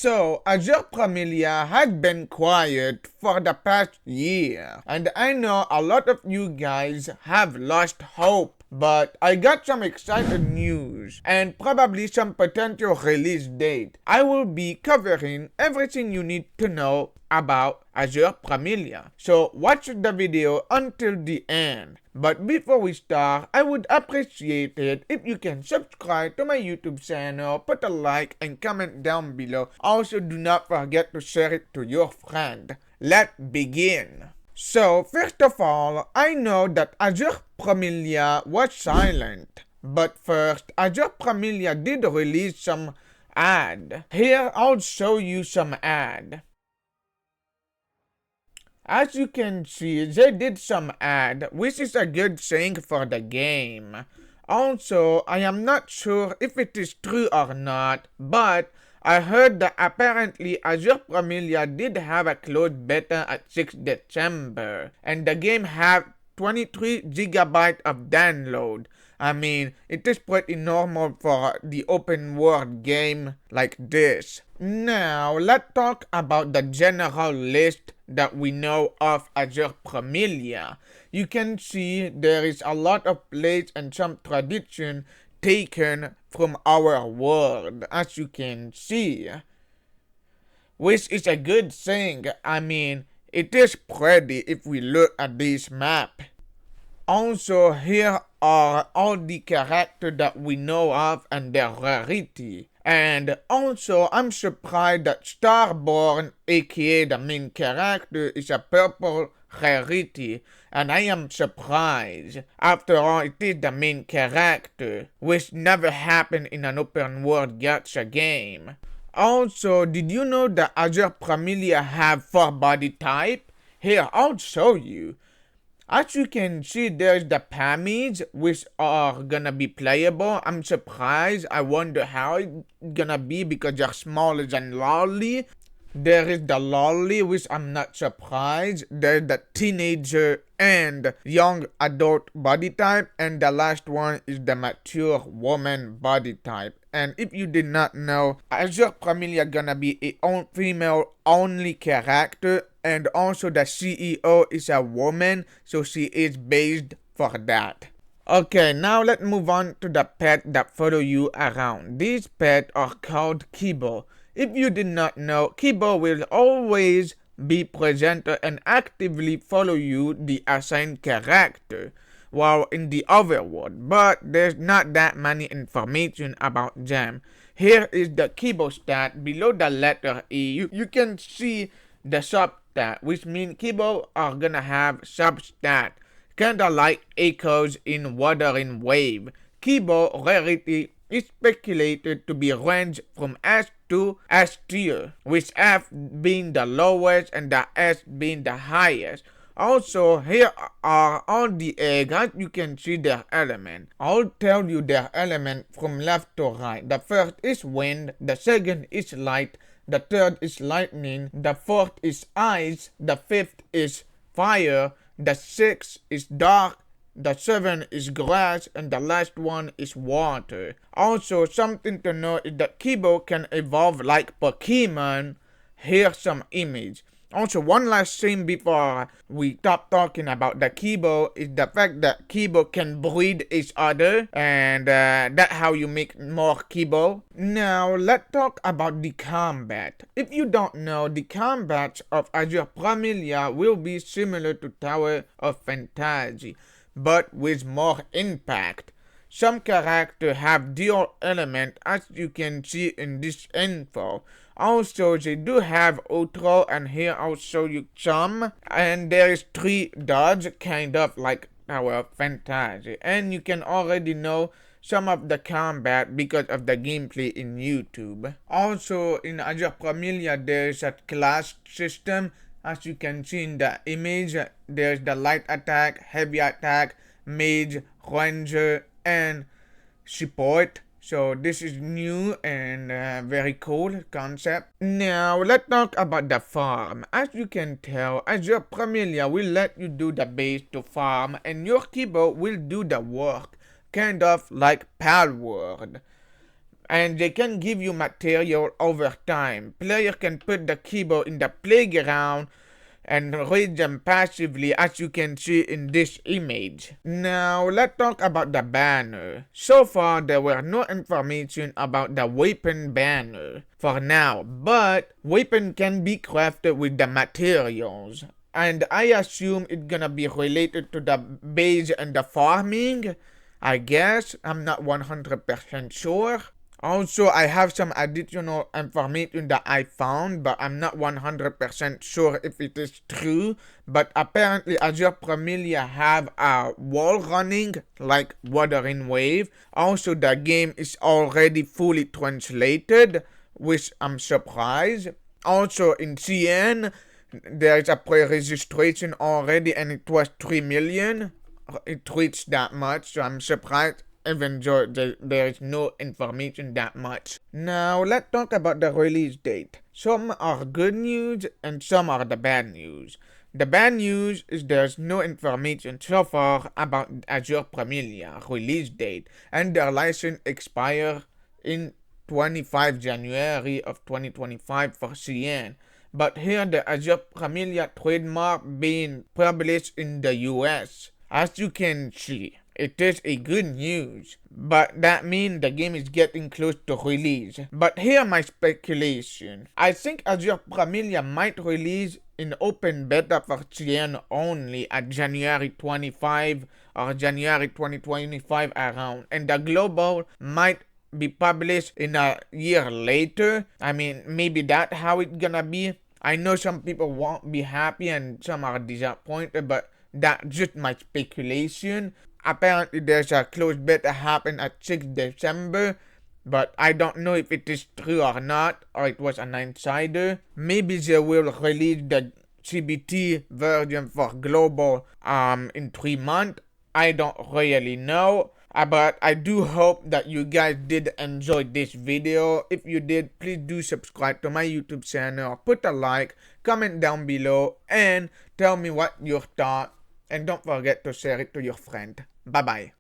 So, Azur Promilia has been quiet for the past year, and I know a lot of you guys have lost hope, but I got some exciting news, and probably some potential release date. I will be covering everything you need to know about Azur Promilia, so watch the video until the end. But before we start, I would appreciate it if you can subscribe to my YouTube channel, put a like and comment down below. Also, do not forget to share it to your friend. Let's begin. So, first of all, I know that Azur Promilia was silent. But first, Azur Promilia did release some ad. Here, I'll show you some ad. As you can see, they did some ad, which is a good thing for the game. Also, I am not sure if it is true or not, but I heard that apparently Azur Promilia did have a closed beta at 6 December, and the game had 23 GB of download. I mean, it is pretty normal for the open world game like this. Now, let's talk about the general list that we know of Azur Promilia. You can see there is a lot of place and some tradition taken from our world, as you can see, which is a good thing. I mean, it is pretty if we look at this map. Also, here are all the characters that we know of and their rarity. And also, I'm surprised that Starborn, aka the main character, is a purple rarity. And I am surprised. After all, it is the main character, which never happened in an open world gacha game. Also, did you know that Azur Promilia have 4 body type? Here, I'll show you. As you can see, there's the Pammies, which are gonna be playable. I'm surprised. I wonder how it's gonna be because they're smaller than Lolly. There is the Lolly, which I'm not surprised. There's the teenager and young adult body type. And the last one is the mature woman body type. And if you did not know, Azur Promilia gonna be a female only character. And also the CEO is a woman, so she is based for that. Okay, now let's move on to the pet that follow you around. These pets are called Kibo. If you did not know, Kibo will always be present and actively follow you, the assigned character, while in the overworld, but there's not that many information about them. Here is the Kibo stat. Below the letter E, you can see the substat, which means Kibo are gonna have substat, kinda like echoes in Wuthering Wave. Kibo rarity is speculated to be ranged from S to S tier, with F being the lowest and the S being the highest. Also, here are all the eggs. As you can see their element. I'll tell you their element from left to right. The first is wind, the second is light, the third is lightning, the fourth is ice, the fifth is fire, the sixth is dark, the seventh is grass, and the last one is water. Also, something to know is that Kibo can evolve like Pokemon. Here's some image. Also, one last thing before we stop talking about the Kibo is the fact that Kibo can breed each other, and that's how you make more Kibo. Now, let's talk about the combat. If you don't know, the combats of Azur Promilia will be similar to Tower of Fantasy, but with more impact. Some characters have dual element, as you can see in this info. Also, they do have outro, and here I'll show you some. And there is 3 dodge, kind of like our Fantasy. And you can already know some of the combat because of the gameplay in YouTube. Also, in Azur Promilia, there is a class system. As you can see in the image, there's the light attack, heavy attack, mage, ranger, and support. So this is new and very cool concept. Now let's talk about the farm. As you can tell, Azur Promilia will let you do the base to farm, and your Kibo will do the work, kind of like Palworld. and they can give you material over time. Player can put the Kibo in the playground and read them passively, as you can see in this image. Now let's talk about the banner. So far there were no information about the weapon banner for now, but weapon can be crafted with the materials. And I assume it's gonna be related to the base and the farming. I guess, I'm not 100% sure. Also, I have some additional information that I found, but I'm not 100% sure if it is true. But apparently, Azur Promilia have a wall running, like Wuthering Wave. Also, the game is already fully translated, which I'm surprised. Also, in CN, there's a pre-registration already, and it was 3 million. It reached that much, so I'm surprised even though there is no information that much. Now let's talk about the release date. Some are good news and some are the bad news. The bad news is there's no information so far about Azur Promilia release date, and their license expire in 25 January of 2025 for CN. But here the Azur Promilia trademark being published in the US. As you can see, it is a good news, but that means the game is getting close to release. But here my speculation. I think Azur Promilia might release in open beta for CN only at January 25 or January 2025 around, and the global might be published in a year later. I mean, maybe that's how it's gonna be. I know some people won't be happy and some are disappointed, but that's just my speculation. Apparently there's a closed beta happen at 6 December, but I don't know if it is true or not, or it was an insider. Maybe they will release the CBT version for global in 3 months. I don't really know. But I do hope that you guys did enjoy this video. If you did, please do subscribe to my YouTube channel, put a like, comment down below, and tell me what you thought. And don't forget to share it to your friend. Bye bye.